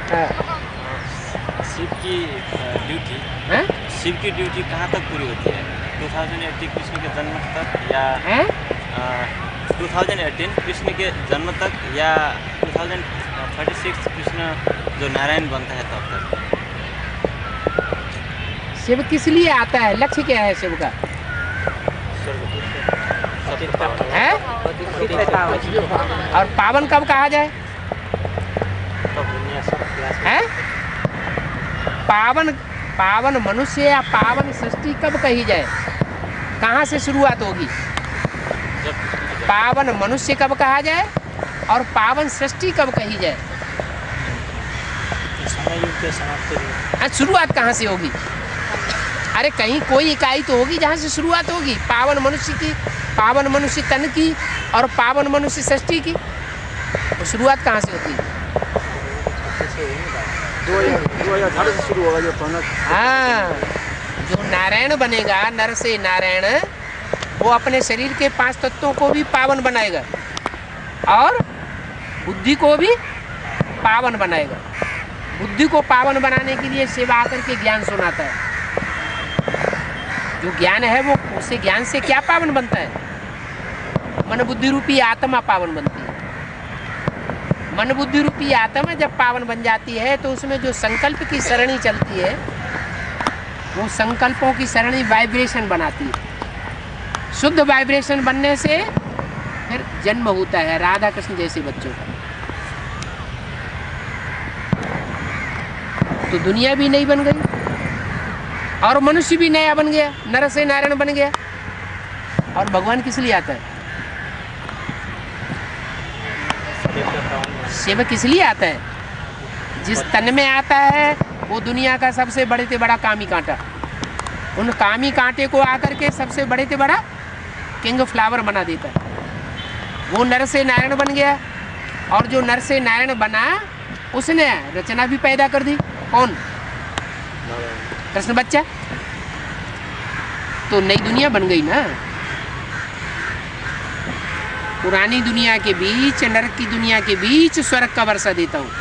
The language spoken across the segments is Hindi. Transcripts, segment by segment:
शिव की ड्यूटी कहाँ तक पूरी होती है? 2018 कृष्ण के जन्म तक या 2018 कृष्ण के जन्म तक या 2036 कृष्ण जो नारायण बनता है तब तक? शिव किस लिए आता है? लक्ष्य क्या है शिव का? है? और पावन कब कहा जाए? है? पावन मनुष्य या पावन सृष्टि कब कही जाए? कहाँ से शुरुआत होगी? पावन मनुष्य कब कहा जाए और पावन सृष्टि कब कही जाए? शुरुआत कहाँ से होगी? अरे कहीं कोई इकाई तो होगी जहाँ से शुरुआत होगी। पावन मनुष्य की, पावन मनुष्य तन की और पावन मनुष्य सृष्टि की, तो शुरुआत कहाँ से होती है? 2018 से शुरू होगा जो पहला। हाँ, जो नारायण बनेगा, नर से नारायण, वो अपने शरीर के 5 तत्वों को भी पावन बनाएगा और बुद्धि को भी पावन बनाएगा। बुद्धि को पावन बनाने के लिए शिव आकर के ज्ञान सुनाता है। जो ज्ञान है वो, उससे ज्ञान से क्या पावन बनता है? मन बुद्धि रूपी आत्मा पावन बनती है। मन बुद्धि रूपी आत्मा जब पावन बन जाती है तो उसमें जो संकल्प की सरणी चलती है, वो संकल्पों की सरणी वाइब्रेशन बनाती है। शुद्ध वाइब्रेशन बनने से फिर जन्म होता है राधा कृष्ण जैसे बच्चों का। तो दुनिया भी नई बन गई और मनुष्य भी नया बन गया, नर से नारायण बन गया। और भगवान किस लिए आता है? शिव किस लिए आता है? जिस तन में आता है वो दुनिया का सबसे बड़े से बड़ा कामी कांटा, उन कामी कांटे को आकर के सबसे बड़े से बड़ा किंग फ्लावर बना देता है। वो नर से नारायण बन गया और जो नर से नारायण बना उसने रचना भी पैदा कर दी। कौन? कृष्ण बच्चा। तो नई दुनिया बन गई ना। पुरानी दुनिया के बीच, नरक की दुनिया के बीच स्वर्ग का वर्षा देता हूँ।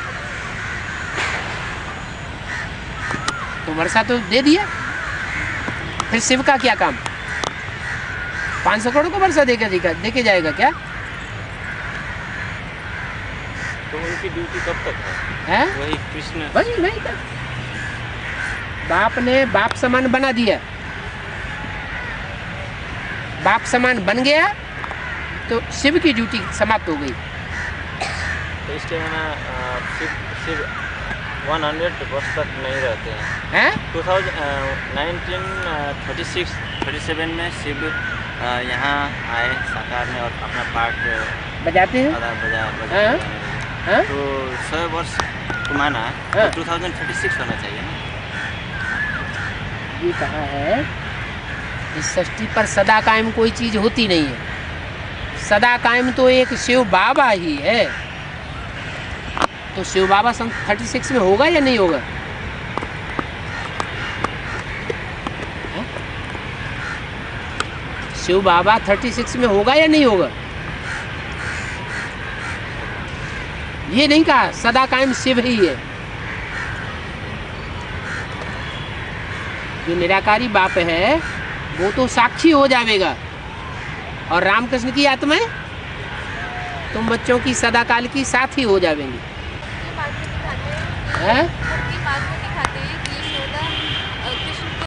तो वर्षा तो दे दिया, फिर शिव का क्या काम? 500 करोड़ को वर्षा देके जाएगा क्या? तो उनकी ड्यूटी कब तक है? वही कृष्ण, वही तक। बाप ने बाप समान बना दिया, बाप समान बन गया तो शिव की ड्यूटी समाप्त हो गई। तो इसके बिना शिव 100 वर्ष तक नहीं रहते हैं। 1937 में शिव यहाँ आए साकार में और अपना पाठ बजाते हैं। तो 100 वर्ष को माना तो 2036 होना चाहिए ना। ये कहा है इस सृष्टि पर सदा कायम कोई चीज होती नहीं है। सदा कायम तो एक शिव बाबा ही है। तो शिव बाबा सन 36 में होगा या नहीं होगा? शिव बाबा 36 में होगा या नहीं होगा? ये नहीं कहा, सदा कायम शिव ही है। जो निराकारी बाप है वो तो साक्षी हो जाएगा। और रामकृष्ण की आत्माएं तुम बच्चों की सदाकाल की साथी हो जाएंगी। हैं?